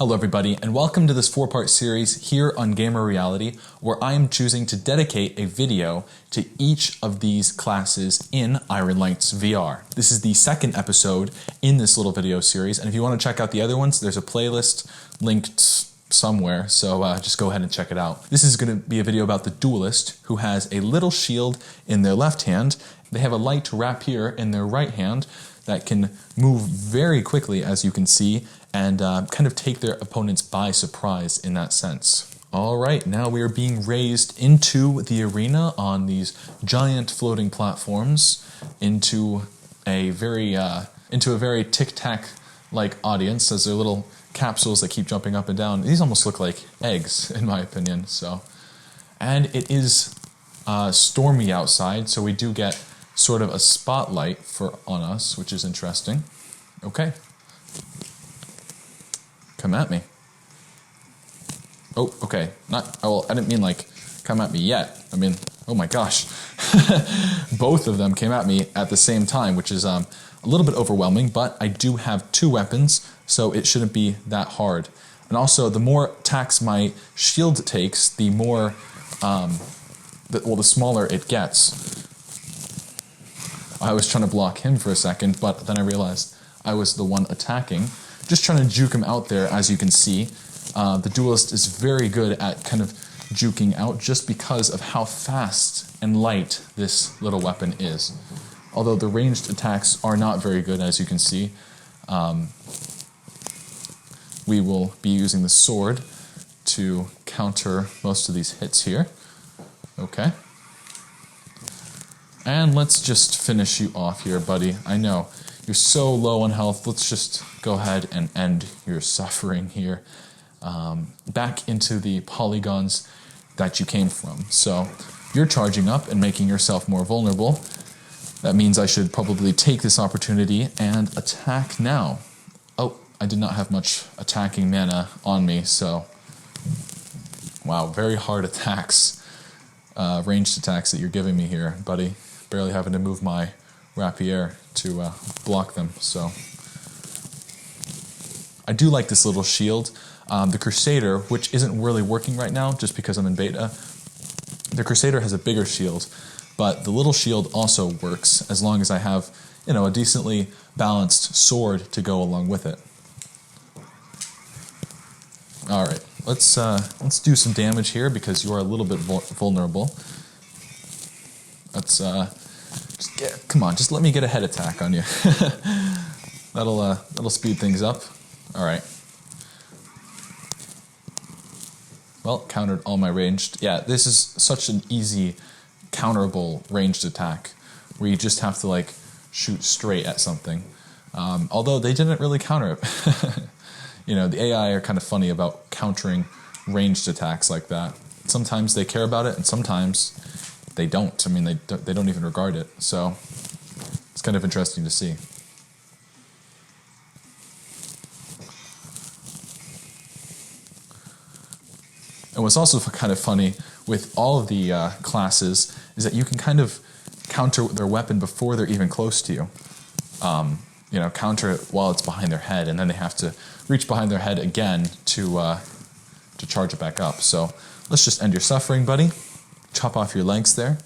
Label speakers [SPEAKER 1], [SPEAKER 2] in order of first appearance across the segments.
[SPEAKER 1] Hello everybody, and welcome to this 4-part series here on Gamer Reality, where I am choosing to dedicate a video to each of these classes in IronLights VR. This is the second episode in this little video series, and if you want to check out the other ones, there's a playlist linked somewhere, so just go ahead and check it out. This is going to be a video about the Duelist, who has a little shield in their left hand. They have a light rapier in their right hand that can move very quickly, as you can see, and kind of take their opponents by surprise in that sense. Alright, now we are being raised into the arena on these giant floating platforms into a very tic-tac-like audience, as they're little capsules that keep jumping up and down. These almost look like eggs, in my opinion. And it is stormy outside, so we do get sort of a spotlight on us, which is interesting. Okay. Come at me. Oh, okay. Well, I didn't mean like come at me yet. I mean, oh my gosh. Both of them came at me at the same time, which is a little bit overwhelming, but I do have 2 weapons, so it shouldn't be that hard. And also, the more attacks my shield takes, the more, the smaller it gets. I was trying to block him for a second, but then I realized I was the one attacking. Just trying to juke him out there, as you can see. The Duelist is very good at kind of juking out just because of how fast and light this little weapon is. Although the ranged attacks are not very good, as you can see. We will be using the sword to counter most of these hits here. Okay. And let's just finish you off here, buddy. I know, you're so low on health. Let's just go ahead and end your suffering here. Back into the polygons that you came from. So, you're charging up and making yourself more vulnerable. That means I should probably take this opportunity and attack now. Oh, I did not have much attacking mana on me, so... Wow, very hard attacks. Ranged attacks that you're giving me here, buddy. Barely having to move my rapier to block them, so... I do like this little shield. The Crusader, which isn't really working right now just because I'm in beta, the Crusader has a bigger shield, but the little shield also works as long as I have, a decently balanced sword to go along with it. Alright, let's do some damage here because you are a little bit vulnerable. Let's come on, just let me get a head attack on you. That'll speed things up. Alright. Well, countered all my ranged. Yeah, this is such an easy counterable ranged attack where you just have to like shoot straight at something. Although they didn't really counter it. The AI are kind of funny about countering ranged attacks like that. Sometimes they care about it, and sometimes they don't. I mean, they don't even regard it. So it's kind of interesting to see. And what's also kind of funny with all of the classes is that you can kind of counter their weapon before they're even close to you. Counter it while it's behind their head, and then they have to reach behind their head again to charge it back up. So let's just end your suffering, buddy. Chop off your legs there.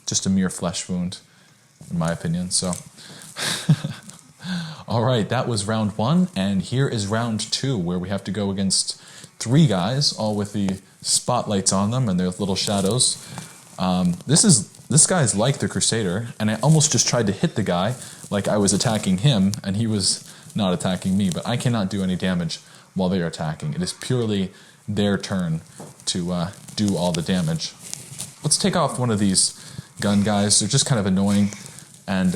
[SPEAKER 1] Just a mere flesh wound, in my opinion. So, all right, that was round 1, and here is round 2, where we have to go against 3 guys, all with the spotlights on them and their little shadows. This guy's like the Crusader, and I almost just tried to hit the guy like I was attacking him, and he was not attacking me, but I cannot do any damage while they are attacking. It is purely their turn to do all the damage. Let's take off one of these gun guys. They're just kind of annoying, and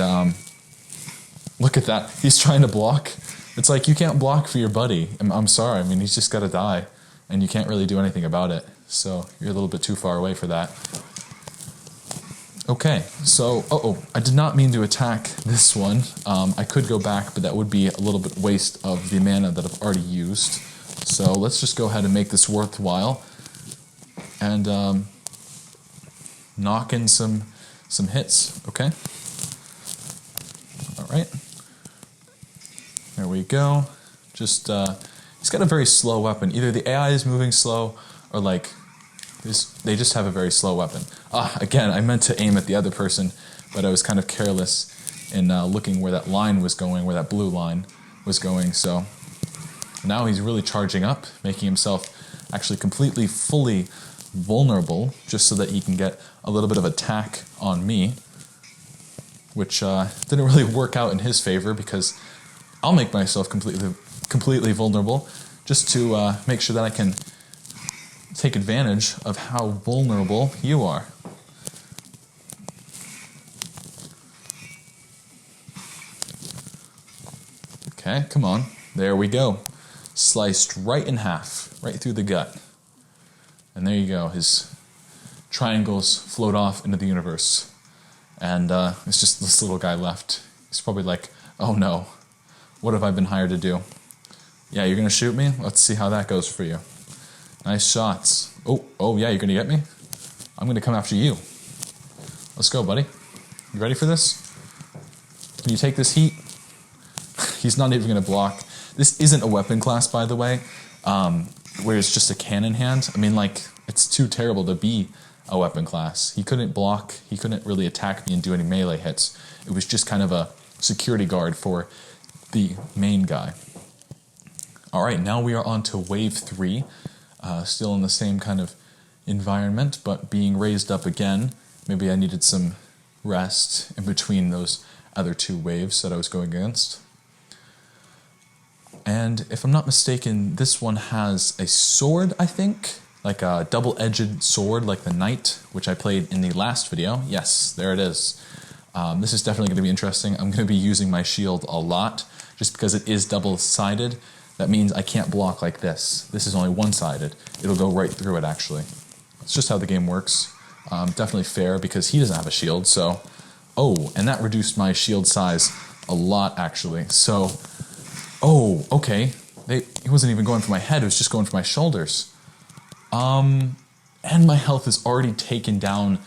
[SPEAKER 1] look at that. He's trying to block. It's like, you can't block for your buddy. I'm sorry. I mean, he's just got to die, and you can't really do anything about it. So you're a little bit too far away for that. Okay, so, I did not mean to attack this one. I could go back, but that would be a little bit waste of the mana that I've already used. So let's just go ahead and make this worthwhile, and knock in some hits, okay? All right. There we go. Just, he's got a very slow weapon. Either the AI is moving slow, or like, they just have a very slow weapon. Again, I meant to aim at the other person, but I was kind of careless in looking where that line was going, where that blue line was going, so now he's really charging up, making himself actually completely, fully vulnerable, just so that he can get a little bit of attack on me, which didn't really work out in his favor, because I'll make myself completely vulnerable, just to make sure that I can take advantage of how vulnerable you are. Okay, come on. There we go. Sliced right in half, right through the gut. And there you go. His triangles float off into the universe. And it's just this little guy left. He's probably like, oh no, what have I been hired to do? Yeah, you're going to shoot me? Let's see how that goes for you. Nice shots. Oh yeah, you're going to get me? I'm going to come after you. Let's go, buddy. You ready for this? Can you take this heat? He's not even going to block. This isn't a weapon class, by the way, where it's just a cannon hand. I mean, like, it's too terrible to be a weapon class. He couldn't block. He couldn't really attack me and do any melee hits. It was just kind of a security guard for the main guy. All right, now we are on to wave 3. Still in the same kind of environment, but being raised up again. Maybe I needed some rest in between those other 2 waves that I was going against. And if I'm not mistaken, this one has a sword, I think, like a double-edged sword like the knight, which I played in the last video. Yes, there it is. This is definitely going to be interesting. I'm going to be using my shield a lot, just because it is double-sided. That means I can't block like this. This is only one-sided. It'll go right through it, actually. It's just how the game works. Definitely fair, because he doesn't have a shield, so... Oh, and that reduced my shield size a lot, actually. So... Oh, okay. He wasn't even going for my head, it was just going for my shoulders. And my health is already taken down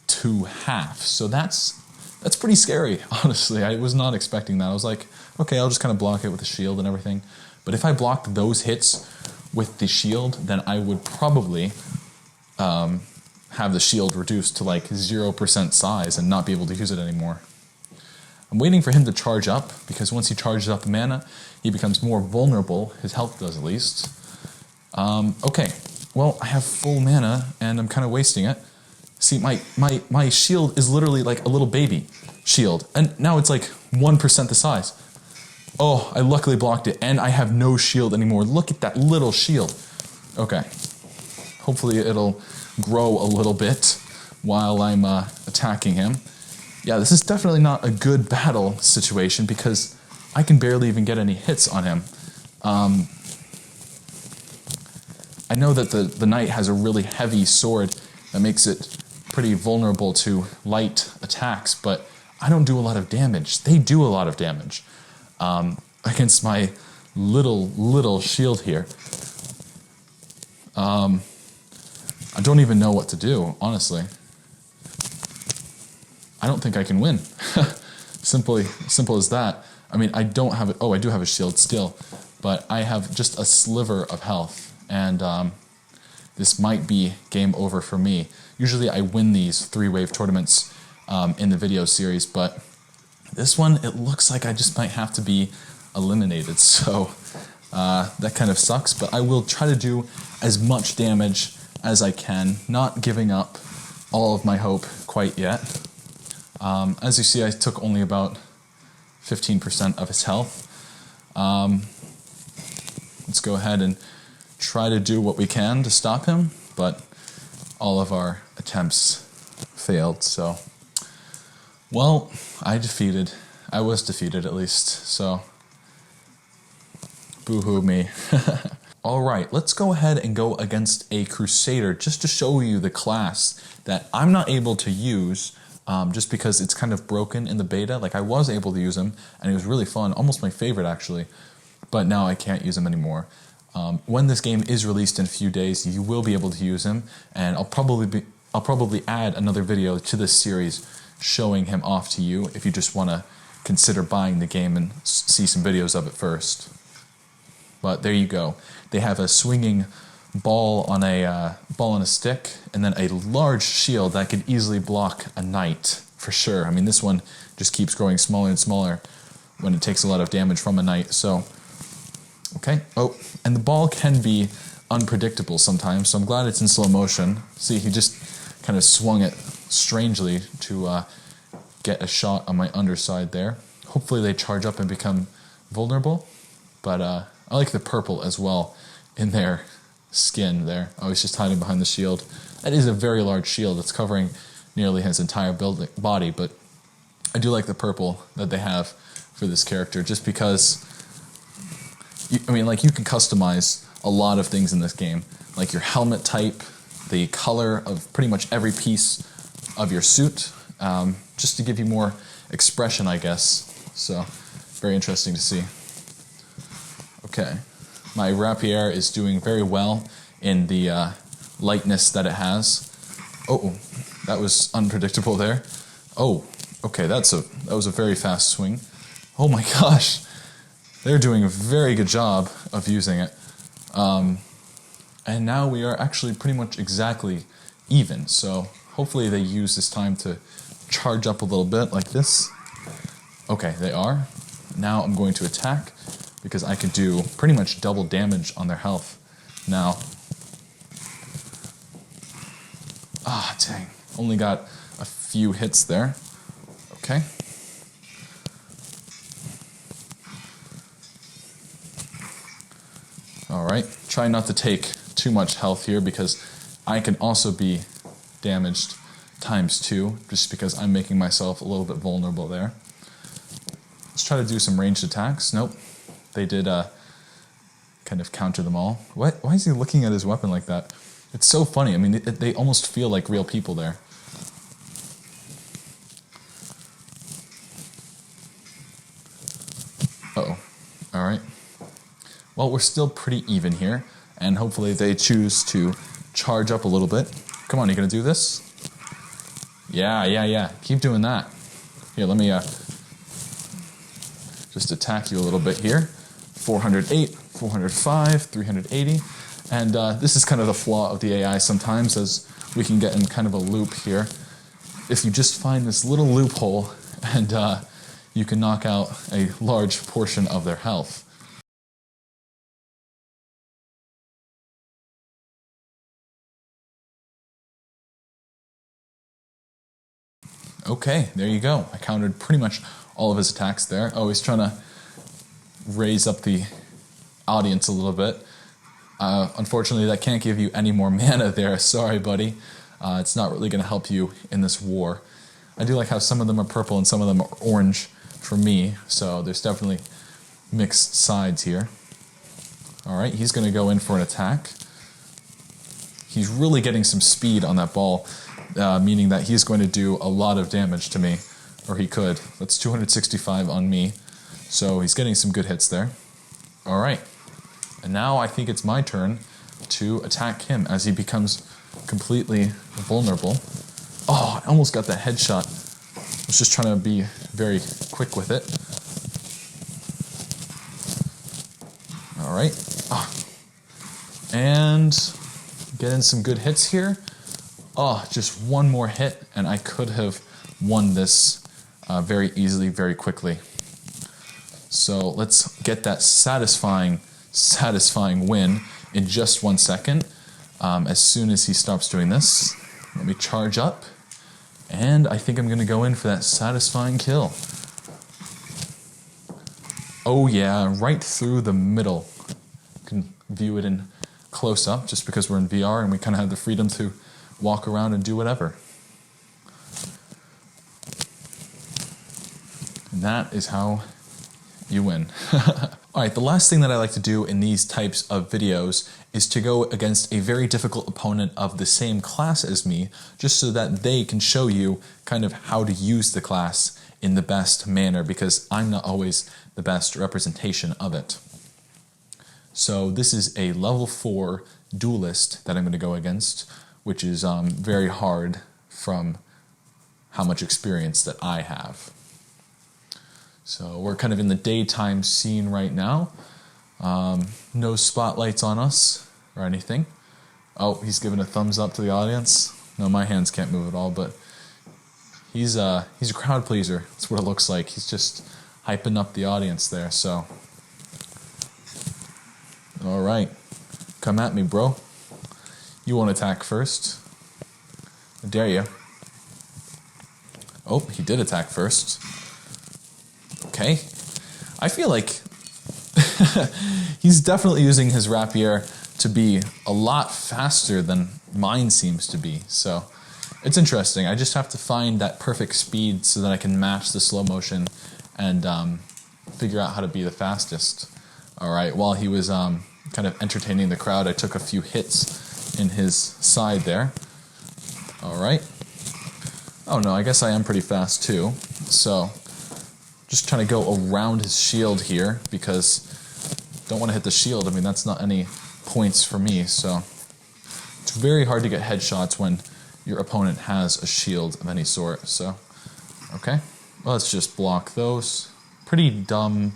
[SPEAKER 1] to half, so that's pretty scary, honestly. I was not expecting that. I was like, okay, I'll just kind of block it with the shield and everything. But if I blocked those hits with the shield, then I would probably have the shield reduced to like 0% size and not be able to use it anymore. I'm waiting for him to charge up, because once he charges up the mana, he becomes more vulnerable. His health does, at least. Okay, well, I have full mana, and I'm kind of wasting it. See, my shield is literally like a little baby shield, and now it's like 1% the size. Oh, I luckily blocked it, and I have no shield anymore. Look at that little shield. Okay, hopefully it'll grow a little bit while I'm attacking him. Yeah, this is definitely not a good battle situation, because I can barely even get any hits on him. I know that the knight has a really heavy sword that makes it pretty vulnerable to light attacks, but I don't do a lot of damage. They do a lot of damage against my little shield here. I don't even know what to do, honestly. I don't think I can win. Simple as that. I mean, I don't have it. Oh, I do have a shield still, but I have just a sliver of health, and this might be game over for me. Usually I win these 3-wave tournaments in the video series, but this one, it looks like I just might have to be eliminated, so that kind of sucks, but I will try to do as much damage as I can, not giving up all of my hope quite yet. As you see, I took only about 15% of his health. Let's go ahead and try to do what we can to stop him, but all of our attempts failed, so... Well, I was defeated at least, so... Boo-hoo me. Alright, let's go ahead and go against a Crusader, just to show you the class that I'm not able to use, just because it's kind of broken in the beta. Like, I was able to use him, and it was really fun, almost my favorite actually, but now I can't use him anymore. When this game is released in a few days, you will be able to use him, and I'll probably add another video to this series showing him off to you if you just want to consider buying the game and see some videos of it first. but there you go. They have a swinging ball on a stick, and then a large shield that could easily block a knight for sure. I mean, this one just keeps growing smaller and smaller when it takes a lot of damage from a knight. So, okay. Oh, and the ball can be unpredictable sometimes, so I'm glad it's in slow motion. See, he just kind of swung it strangely to get a shot on my underside there. Hopefully they charge up and become vulnerable, but I like the purple as well in their skin there. Oh, he's just hiding behind the shield. That is a very large shield. It's covering nearly his entire body, but I do like the purple that they have for this character, just because, I mean, like, you can customize a lot of things in this game, like your helmet type, the color of pretty much every piece of your suit, just to give you more expression, I guess. So, very interesting to see. Okay, my rapier is doing very well in the lightness that it has. Oh, that was unpredictable there. Oh, okay, that was a very fast swing. Oh my gosh, they're doing a very good job of using it. And now we are actually pretty much exactly even, so hopefully they use this time to charge up a little bit like this. Okay, they are. Now I'm going to attack, because I could do pretty much double damage on their health now. Ah, dang. Only got a few hits there. Okay. Alright, try not to take too much health here, because I can also be damaged ×2, just because I'm making myself a little bit vulnerable there. Let's try to do some ranged attacks. Nope. They did kind of counter them all. Why is he looking at his weapon like that? It's so funny. I mean, they almost feel like real people there. Uh-oh. Alright. Well, we're still pretty even here, and hopefully they choose to charge up a little bit. Come on, you gonna do this? Yeah. Keep doing that. Here, let me just attack you a little bit here. 408, 405, 380. And this is kind of the flaw of the AI sometimes, as we can get in kind of a loop here. If you just find this little loophole, and you can knock out a large portion of their health. Okay, there you go. I countered pretty much all of his attacks there. Oh, he's trying to raise up the audience a little bit. Unfortunately, that can't give you any more mana there. Sorry, buddy. It's not really going to help you in this war. I do like how some of them are purple and some of them are orange for me, so there's definitely mixed sides here. Alright, he's going to go in for an attack. He's really getting some speed on that ball, meaning that he's going to do a lot of damage to me, or he could. That's 265 on me, so he's getting some good hits there. Alright, and now I think it's my turn to attack him as he becomes completely vulnerable. Oh, I almost got that headshot. I was just trying to be very quick with it. Alright, and get in some good hits here. Oh, just one more hit, and I could have won this very easily, very quickly. So let's get that satisfying win in just 1 second. As soon as he stops doing this, let me charge up, and I think I'm going to go in for that satisfying kill. Oh yeah, right through the middle. You can view it in close up, just because we're in VR and we kind of have the freedom to walk around and do whatever. And that is how you win. Alright, the last thing that I like to do in these types of videos is to go against a very difficult opponent of the same class as me, just so that they can show you kind of how to use the class in the best manner, because I'm not always the best representation of it. So this is a level 4 duelist that I'm going to go against, which is very hard from how much experience that I have. So we're kind of in the daytime scene right now. No spotlights on us or anything. Oh, he's giving a thumbs up to the audience. No, my hands can't move at all, but he's a crowd pleaser. That's what it looks like. He's just hyping up the audience there, so. All right. Come at me, bro. You won't attack first. I dare you. Oh, he did attack first. Okay. I feel like he's definitely using his rapier to be a lot faster than mine seems to be. So it's interesting. I just have to find that perfect speed so that I can match the slow motion and figure out how to be the fastest. All right, while he was kind of entertaining the crowd, I took a few hits in his side there. All right. Oh no, I guess I am pretty fast too. So just trying to go around his shield here because don't want to hit the shield. I mean, that's not any points for me, so it's very hard to get headshots when your opponent has a shield of any sort. So, okay, well, let's just block those. Pretty dumb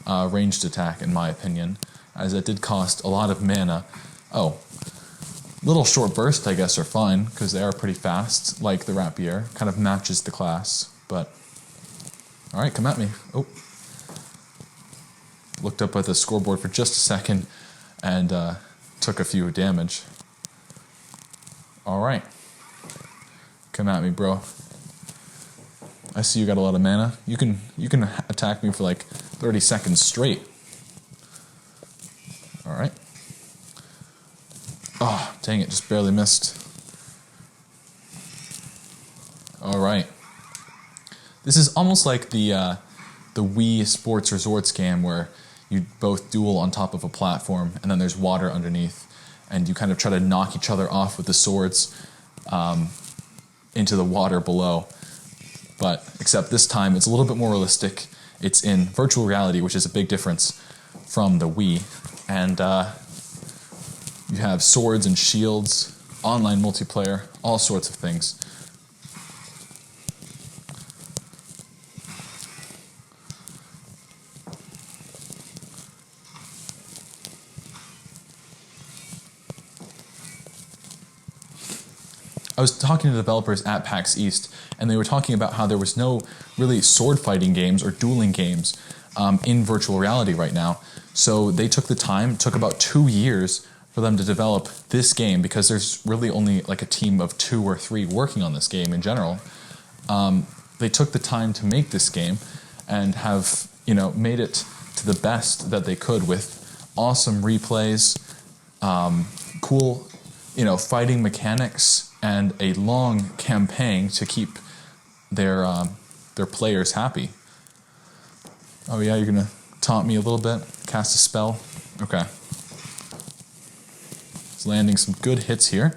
[SPEAKER 1] ranged attack in my opinion, as it did cost a lot of mana. Oh, little short burst I guess are fine because they are pretty fast, like the rapier, kind of matches the class, but all right, come at me. Oh, looked up at the scoreboard for just a second and took a few damage. All right, come at me, bro. I see you got a lot of mana. You can attack me for like 30 seconds straight. All right. Oh, dang it, just barely missed. All right. This is almost like the Wii Sports Resorts game where you both duel on top of a platform and then there's water underneath and you kind of try to knock each other off with the swords into the water below. But except this time it's a little bit more realistic. It's in virtual reality, which is a big difference from the Wii. And you have swords and shields, online multiplayer, all sorts of things. I was talking to developers at PAX East, and they were talking about how there was no really sword fighting games or dueling games in virtual reality right now. So they took the time, took about 2 years for them to develop this game because there's really only like a team of 2 or 3 working on this game in general. They took the time to make this game and have, made it to the best that they could with awesome replays, cool, fighting mechanics, and a long campaign to keep their players happy. Oh yeah, you're gonna taunt me a little bit, cast a spell. Okay. It's landing some good hits here.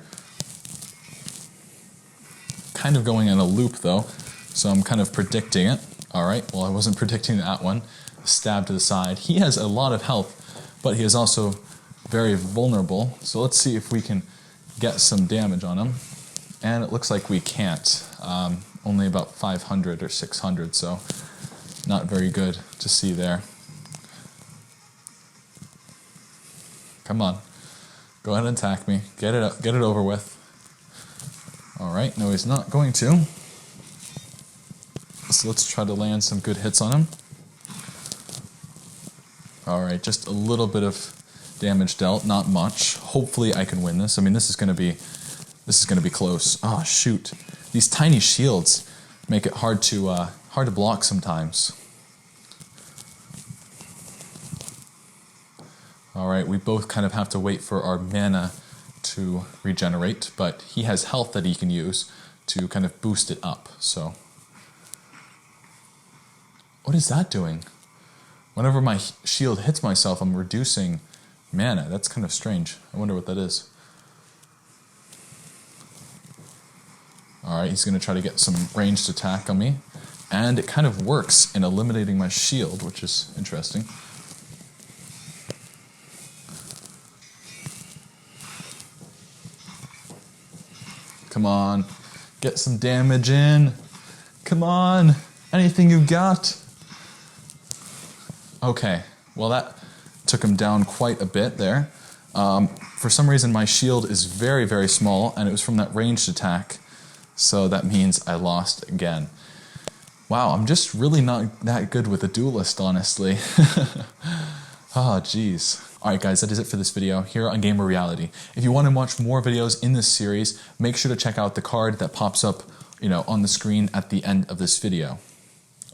[SPEAKER 1] Kind of going in a loop though, so I'm kind of predicting it. All right, well I wasn't predicting that one. Stab to the side. He has a lot of health, but he is also very vulnerable. So let's see if we can get some damage on him. And it looks like we can't. Only about 500 or 600, so not very good to see there. Come on, go ahead and attack me. Get it over with. All right, no, he's not going to. So let's try to land some good hits on him. All right, just a little bit of damage dealt, not much. Hopefully I can win this. I mean, this is going to be close. Oh shoot! These tiny shields make it hard to block sometimes. All right, we both kind of have to wait for our mana to regenerate, but he has health that he can use to kind of boost it up. So, what is that doing? Whenever my shield hits myself, I'm reducing mana. That's kind of strange. I wonder what that is. Alright, he's going to try to get some ranged attack on me. And it kind of works in eliminating my shield, which is interesting. Come on, get some damage in. Come on, anything you got. Okay, well that Took him down quite a bit there. For some reason my shield is very, very small, and it was from that ranged attack, so that means I lost again. Wow, I'm just really not that good with a duelist, honestly. Oh, jeez. Alright guys, that is it for this video here on Gamer Reality. If you want to watch more videos in this series, make sure to check out the card that pops up, on the screen at the end of this video.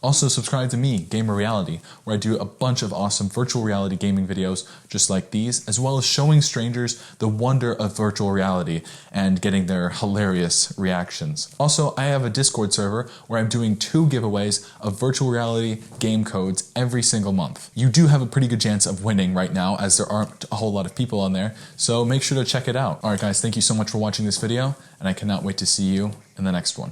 [SPEAKER 1] Also subscribe to me, Gamer Reality, where I do a bunch of awesome virtual reality gaming videos just like these, as well as showing strangers the wonder of virtual reality and getting their hilarious reactions. Also, I have a Discord server where I'm doing 2 giveaways of virtual reality game codes every single month. You do have a pretty good chance of winning right now, as there aren't a whole lot of people on there, so make sure to check it out. Alright guys, thank you so much for watching this video, and I cannot wait to see you in the next one.